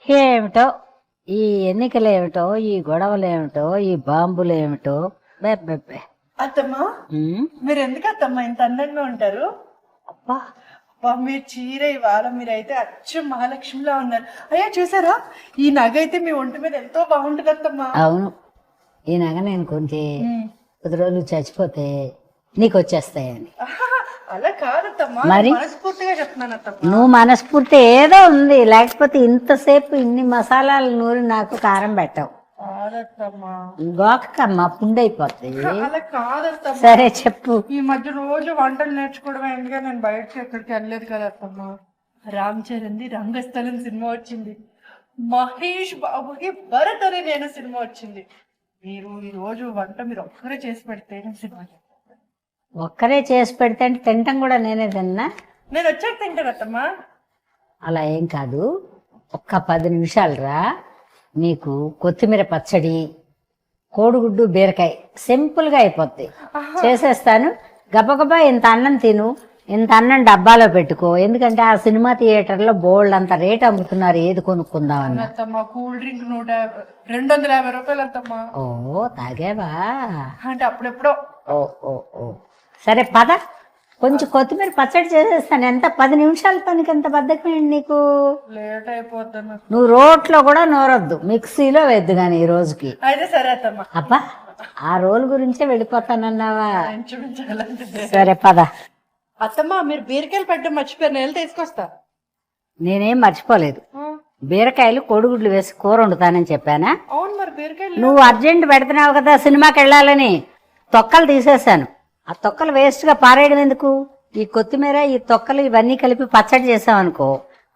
ఏమిటో ఈ ఎన్నికలు ఏమిటో, ఈ గొడవలు ఏమిటో, ఈ బాంబులు ఏమిటో. బెబ్బెబ్బే. అత్తమ్మా, మీరు ఎందుకు అత్తమ్మా ఇంత అందంగా ఉంటారు? అబ్బా, అబ్బా, మీరు చీర ఇవాళ మీరైతే అచ్చం మహాలక్ష్మిలా ఉన్నారు. అయ్యా చూసారా, ఈ నగ అయితే మీ ఒంటి మీద ఎంతో బాగుంటుంది అత్తమ్మా. అవును, ఈ నగ నేను కొంటే 10 రోజులు చచ్చిపోతే నీకు వచ్చేస్తాయని. అలా కాదత్తమ్మా, మరి? మనస్ఫూర్తిగా చెప్తున్నాను అత్తమ్మా. నువ్వు మనస్ఫూర్తి ఏదో ఉంది, లేకపోతే ఇంతసేపు ఇన్ని మసాలాలు నూరి నాకు కారం పెట్టావు. కాదత్తమ్మా, గోకమ్మా, పుండైపోతాయి. అలా కాదత్తమ్మా. సరే చెప్పు. ఈ మధ్య రోజు వంటలు నేర్చుకోవడం ఎందుకంటే నేను బయటకి ఎక్కడికి వెళ్ళలేదు కదా అత్తమ్మా. Ram Charan the Rangasthalam cinema వచ్చింది, మహేష్ బాబుకి భరత్ అనే నేను సినిమా వచ్చింది. మీరు ఈ రోజు వంట మీరు ఒక్కరే చేసి పెడితే నేను సినిమా చేస్తాను. ఒక్కరే చేసి పెడితే అంటే తింటాం కూడా నేనే తిన్నా. నేను వచ్చాక తింటాను అత్తమ్మా. అలా ఏం కాదు, ఒక్క 10 నిమిషాలు రా, నీకు కొత్తిమీర పచ్చడి, కోడిగుడ్డు బీరకాయ సింపుల్గా అయిపోద్ది. చేసేస్తాను. గబగబా ఇంత అన్నం తిను, ఇంత అన్నం డబ్బాలో పెట్టుకో. ఎందుకంటే ఆ సినిమా థియేటర్లో బోల్డ్ అంత రేట్ అమ్ముతున్నారు, ఏది కొనుక్కుందామన్నా. అత్తమ్మా, కూల్ డ్రింక్ 250 రూపాయలు అత్తమ్మా. ఓ, తాగేవా? అంటే అప్పుడెప్పుడో. ఓ ఓ ఓ, సరే పద, కొంచెం కొత్తిమీర పచ్చడి చేసేస్తాను. ఎంత 10 నిమిషాల పనికి ఎంత బద్దకమేంటి నీకు? లేట్ అయిపోతాను. నువ్వు రోట్లో కూడా నూరొద్దు, మిక్సీలో వేద్దు కానీ ఈ రోజుకి. అయితే సరే అత్తమ్మా. అబ్బా, ఆ రోల్ గురించే వెళ్ళిపోతానన్నావా? ఇంచుమించాలంటే. సరే పద. అత్తమ్మా, మీరు బీరకాయలు పెట్టడం మర్చిపోయారు, నేను తీసుకొస్తా. నేనేం మర్చిపోలేదు. బీరకాయలు కోడిగుడ్లు వేసి కూర వండుతానని చెప్పానా? అవును, మరి బీరకాయలు నువ్వు అర్జెంట్ పెడుతున్నావు కదా సినిమాకి వెళ్ళాలని, తొక్కలు తీసేశాను. ఆ తొక్కలు వేస్ట్గా పారేయడం ఎందుకు? ఈ కొత్తిమీర, ఈ తొక్కలు ఇవన్నీ కలిపి పచ్చడి చేసామనుకో,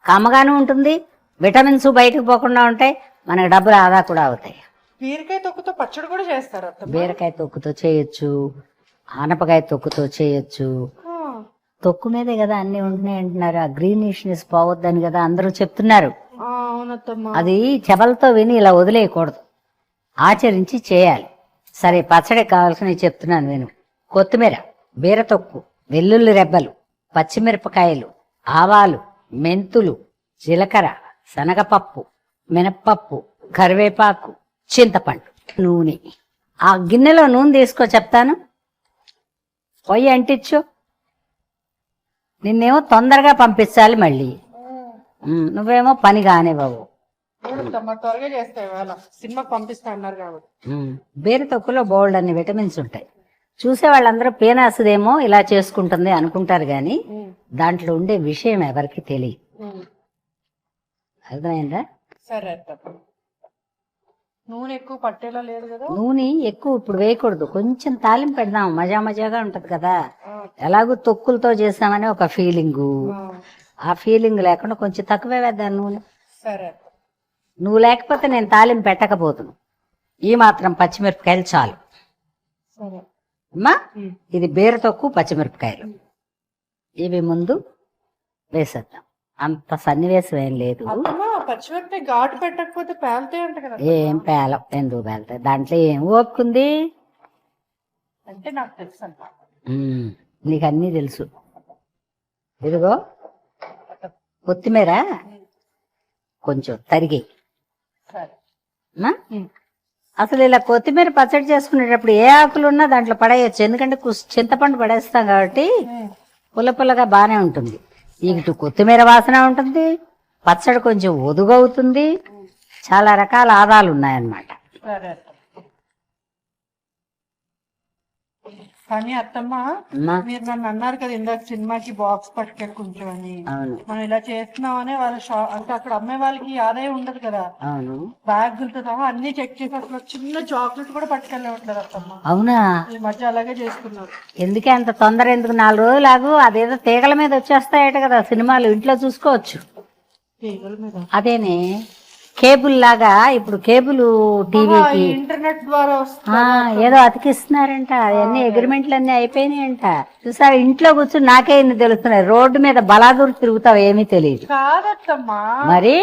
కమ్మగాను ఉంటుంది, విటమిన్స్ బయటకు పోకుండా ఉంటాయి, మనకు డబ్బులు ఆదా కూడా అవుతాయి. బీరకాయ తొక్కుతో పచ్చడి కూడా చేస్తారు అత్తమ్మ. బీరకాయ తొక్కుతో చేయొచ్చు, ఆనపకాయ తొక్కుతో చేయొచ్చు. తొక్కు మీదే కదా అన్ని ఉంటున్నాయి అంటున్నారు. ఆ గ్రీనిష్నెస్ పోవద్దని కదా అందరూ చెప్తున్నారు. అవునత్తమ్మా. అది చెవలతో విని ఇలా వదిలేయకూడదు, ఆచరించి చేయాలి. సరే, పచ్చడి కావాల్సినవి చెప్తున్నాను విను. కొత్తిమీర, బీరతొక్కు, వెల్లుల్లి రెబ్బలు, పచ్చిమిరపకాయలు, ఆవాలు, మెంతులు, జీలకర్ర, శనగపప్పు, మినప్పప్పు, కరివేపాకు, చింతపండు, నూనె. ఆ గిన్నెలో నూనె తీసుకో చెప్తాను. పొయ్యి అంటించు. నిన్నేమో తొందరగా పంపించాలి మళ్ళీ, నువ్వేమో పని కానివ్వవు. త్వరగా చేస్తా, ఇవాళ సినిమాకి పంపిస్తా అన్నారు కాబట్టి. బీర తొక్కులో బోల్డ్ అన్ని విటమిన్స్ ఉంటాయి. చూసే వాళ్ళందరూ పీనాసుదేమో ఇలా చేసుకుంటుంది అనుకుంటారు గాని దాంట్లో ఉండే విషయం ఎవరికి తెలియదు. అర్థమైందా? సరే అత్తమ్మ. నూనె ఎక్కువ పట్టేలా లేదు కదా? నూనె ఎక్కువ ఇప్పుడు వేయకూడదు, కొంచెం తాలింపు పెడదాం, మజా మజాగా ఉంటది కదా. ఎలాగో తొక్కులతో చేసామని ఒక ఫీలింగు, ఆ ఫీలింగ్ లేకుండా కొంచెం తక్కువే వేద్దాం నూనె. సరే. నువ్వు లేకపోతే నేను తాలింపు పెట్టకపోతును. ఈ మాత్రం పచ్చిమిరపకాయలు చాలు. సరే అమ్మా, ఇది బీర తొక్కు, పచ్చిమిరపకాయలు ఇవి ముందు వేసేద్దాం. అంత సన్నివేశం ఏం లేదు. పచ్చిమిరపకాయ ఘాటు పెట్టకపోతే పేలుతాయి అంట కదా? ఏం పేలం, ఎందుకు పేలుతాయి? దాంట్లో ఏం ఓపుకుంది అంటే నాకు తెలుసు అంట. నీకు అన్నీ తెలుసు. ఇదిగో కొత్తిమీర కొంచెం తరిగి. అసలు ఇలా కొత్తిమీర పచ్చడి చేసుకునేటప్పుడు ఏ ఆకులు ఉన్నా దాంట్లో పడేయచ్చు, ఎందుకంటే చింతపండు పడేస్తాం కాబట్టి పుల్ల పుల్లగా బాగానే ఉంటుంది. ఇటు కొత్తిమీర వాసన ఉంటుంది, పచ్చడి కొంచెం ఒదుగవుతుంది, చాలా రకాల ఆదాలు ఉన్నాయన్నమాట. కానీ అత్తమ్మ, మీరు నన్ను అన్నారు కదా ఇందాక సినిమాకి బాక్స్ పట్టుకెళ్ళి కొంచెం అని. మనం ఇలా చేస్తున్నామని వాళ్ళ అంటే అక్కడ అమ్మే వాళ్ళకి ఆదాయం ఉండదు కదా. బ్యాగులతో సహా అన్ని చెక్ చేసి అసలు చిన్న చాక్లెట్ కూడా పట్టుకెళ్ళవట్లేదు అత్తమ్మ. అవునా? ఈ మధ్య అలాగే చేస్తున్నారు. ఎందుకే అంత తొందర ఎందుకు? 4 రోజులు ఆగు, అదేదో తీగల మీద వచ్చేస్తాయట కదా సినిమాలు, ఇంట్లో చూసుకోవచ్చు. తీగల మీద అదేనే కేబుల్ లాగా, ఇప్పుడు కేబుల్ టీవీకి ఇంటర్నెట్ ద్వారా ఏదో అతికిస్తున్నారంట. అవన్నీ అగ్రిమెంట్లు అన్ని అయిపోయినాయంట. చూసారు, ఇంట్లో కూర్చుని నాకే ఇన్ని తెలుస్తున్నాయి. రోడ్డు మీద బలాదూరు తిరుగుతావు, ఏమీ తెలియదు. కాదత్తమ్మా, మరి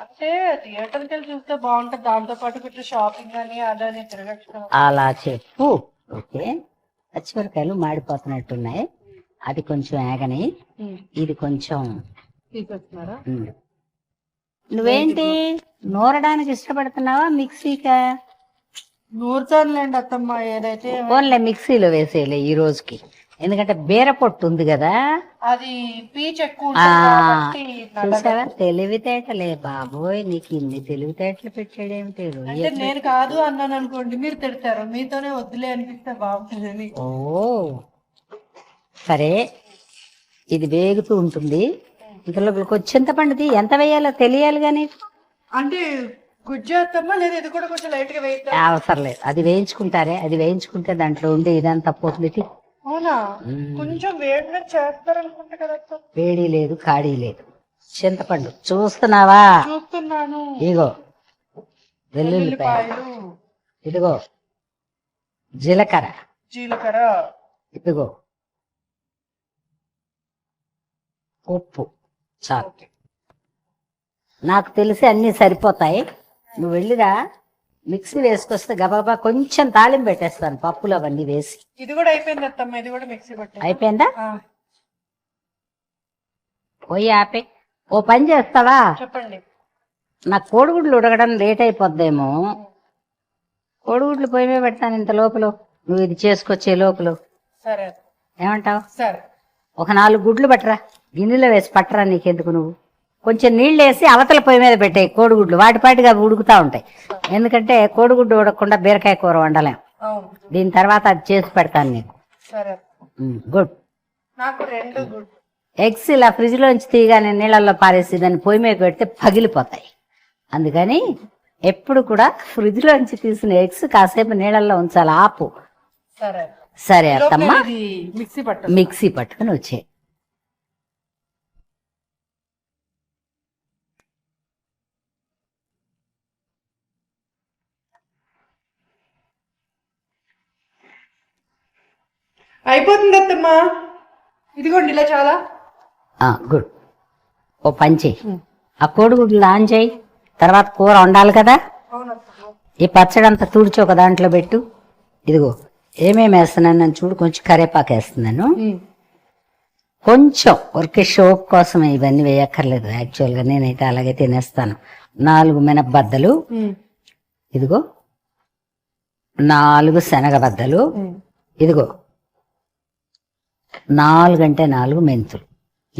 అంటే థియేటర్కి వెళ్ళి చూస్తే బాగుంటది, దాంతో పాటు షాపింగ్ అని అదని తిరగచ్చు. అలా చెప్పు. ఓకే, పచ్చిమిరకాయలు మాడిపోతున్నట్టున్నాయి, అది కొంచెం ఆగని, ఇది కొంచెం తీసేస్తున్నారా? నువ్వేంటి నూరడానికి ఇష్టపడుతున్నావా మిక్సీకా? నూరుతానులేండి అత్తమ్మ, ఏదైతే ఓన్లే మిక్సీలో వేసేయలే ఈ రోజుకి, ఎందుకంటే బీర పొట్టు ఉంది కదా. అది పీచ్ ఎక్కువ ఉంటుంది కాబట్టి చూసావా తెలివితేటలే బాబోయ్, నీకు ఇన్ని తెలివితేటలు పెట్టాడేమిటి అంటే నేను కాదు అన్నాను అనుకోండి మీరు తిడతారు, మీతోనే వద్దులే అనిపిస్తే బాగుంటుందని. ఓ సరే, ఇది వేగుతూ ఉంటుంది, ఇందులో చింతపండుది ఎంత వేయాలో తెలియాలి కానీ. అంటే గుజ్జు అత్తమ్మ, లేదా ఇది కూడా కొంచెం లైట్ గా వేయిద్దా? అవసరం లేదు, అది వేయించుకుంటారే, అది వేయించుకుంటే దాంట్లో ఉండే ఇదంతా పోతుంది. అవునా, కొంచెం వేడిగా చేస్తారనుకుంటా కదా అత్త. వేడి లేదు కాడి లేదు, చింతపండు చూస్తున్నావా? చూస్తున్నాను. ఇగో వెల్లుల్లిపాయలు, ఇదిగో జీలకర్ర, ఇదిగో ఉప్పు, చాలు. నాకు తెలిసి అన్నీ సరిపోతాయి. నువ్వు వెళ్ళిరా, మిక్సీ వేసుకొస్తే గబాబా కొంచెం తాలింపు పెట్టేస్తాను పప్పులు అవన్నీ వేసి. ఇది కూడా అయిపోయింది అత్తమ్మ, ఇది కూడా మిక్సీ పట్టి అయిపోయిందా? పోయి ఆపే. ఓ పని చేస్తావా? చెప్పండి. నాకు కోడిగుడ్లు ఉడకడం లేట్ అయిపోద్దేమో, కోడిగుడ్లు పొయ్యి మీద పెడతాను ఇంత లోపల, నువ్వు ఇది చేసుకొచ్చే లోపల. సరే, ఏమంటావు? సరే. ఒక 4 గుడ్లు పట్టరా, గిన్నెలో వేసి పట్టరా, నీకెందుకు, నువ్వు కొంచెం నీళ్ళు వేసి అవతల పొయ్యి మీద పెట్టాయి కోడిగుడ్లు, వాటిపాటిగా ఉడుకుతా ఉంటాయి. ఎందుకంటే కోడిగుడ్డు ఉడకకుండా బీరకాయ కూర వండలేం. దీని తర్వాత అది చేసి పెడతాను నీకు. గుడ్. నాకు 2 గుడ్ ఎగ్స్ ఇలా ఫ్రిడ్జ్ లోంచి తీయగానే నీళ్ళల్లో పారేసి దాన్ని పొయ్యి మీద పెడితే పగిలిపోతాయి. అందుకని ఎప్పుడు కూడా ఫ్రిడ్జ్ లోంచి తీసిన ఎగ్స్ కాసేపు నీళ్ళల్లో ఉంచాలి. ఆపు. సరే అత్తమ్మ, మిక్సీ పట్టుకుని వచ్చే. అయిపోతుంది అత్తమ్మా, ఇదిగోండి ఇలా చాలా. గుడ్. ఓ పని చెయ్యి, ఆ కోడిగుడ్లు ఆన్ చేయి, తర్వాత కూర వండాలి కదా. ఈ పచ్చడి అంతా తుడిచి ఒక దాంట్లో పెట్టు. ఇదిగో ఏమేమి వేస్తున్నాను నన్ను చూడు, కొంచెం కరేపాకు వేస్తున్నాను, కొంచెం ఊరికే షో కోసం, ఇవన్నీ వేయక్కర్లేదు యాక్చువల్గా, నేనైతే అలాగే తినేస్తాను. 4 మినపబద్దలు, ఇదిగో 4 శనగబద్దలు, ఇదిగో 4 అంటే 4 మెంతులు,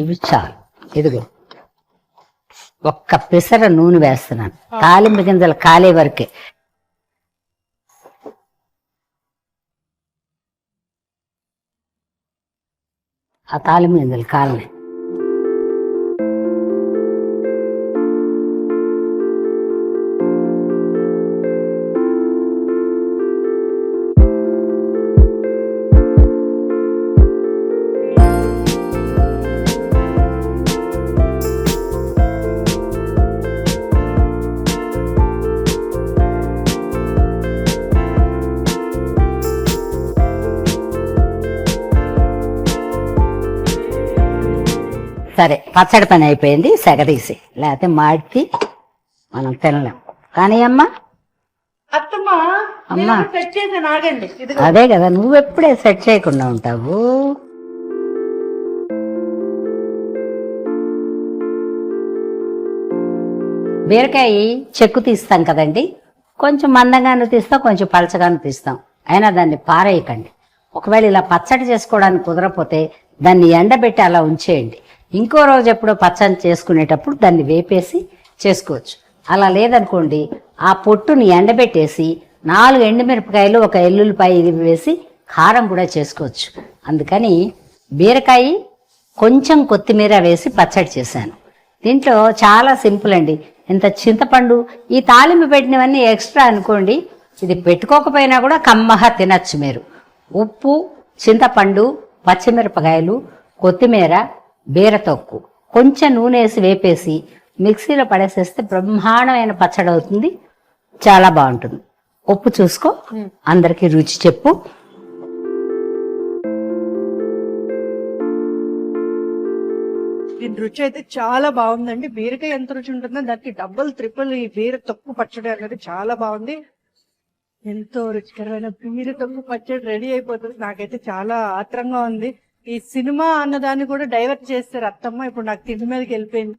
ఇవి చాలు. ఇదిగో ఒక్క పిసర నూనె వేస్తున్నాను, తాలింపు గింజలు కాలే వరకే. ఆ తాలింపు గింజలు కాలనే. సరే, పచ్చడి పని అయిపోయింది, సెగదీసి, లేకపోతే మాడికి మనం తినలేం. కానీ అమ్మా, అమ్మా అదే కదా, నువ్వెప్పుడే సెట్ చేయకుండా ఉంటావు. బీరకాయ చెక్కు తీస్తాం కదండి, కొంచెం మందంగాను తీస్తాం, కొంచెం పలచగాను తీస్తాం. అయినా దాన్ని పారేయకండి. ఒకవేళ ఇలా పచ్చడి చేసుకోవడానికి కుదరపోతే దాన్ని ఎండబెట్టి అలా ఉంచేయండి. ఇంకో రోజు ఎప్పుడో పచ్చడి చేసుకునేటప్పుడు దాన్ని వేపేసి చేసుకోవచ్చు. అలా లేదనుకోండి, ఆ పొట్టుని ఎండబెట్టేసి 4 ఎండుమిరపకాయలు, 1 ఎల్లుల్లిపాయ ఇది వేసి కారం కూడా చేసుకోవచ్చు. అందుకని బీరకాయ కొంచెం కొత్తిమీర వేసి పచ్చడి చేశాను. దీంట్లో చాలా సింపుల్ అండి. ఇంత చింతపండు, ఈ తాలింపు పెట్టినవన్నీ ఎక్స్ట్రా అనుకోండి, ఇది పెట్టుకోకపోయినా కూడా కమ్మగా తినచ్చు మీరు. ఉప్పు, చింతపండు, పచ్చిమిరపకాయలు, కొత్తిమీర, బీరతొక్కు, కొంచెం నూనె వేసి వేపేసి మిక్సీలో పడేసేస్తే బ్రహ్మాండమైన పచ్చడి అవుతుంది. చాలా బాగుంటుంది. ఉప్పు చూసుకో, అందరికీ రుచి చెప్పు. దీని రుచి అయితే చాలా బాగుందండి. బీరకాయ ఎంత రుచి ఉంటుందో దానికి డబుల్ ట్రిపుల్ ఈ బీర తొక్కు పచ్చడి అనేది చాలా బాగుంది. ఎంతో రుచికరమైన బీర తొక్కు పచ్చడి రెడీ అయిపోతుంది. నాకైతే చాలా ఆత్రంగా ఉంది. ఈ సినిమా అన్నదాన్ని కూడా డైవర్ట్ చేస్తారు అత్తమ్మ. ఇప్పుడు నాకు తిండి మీదకి వెళ్ళిపోయింది.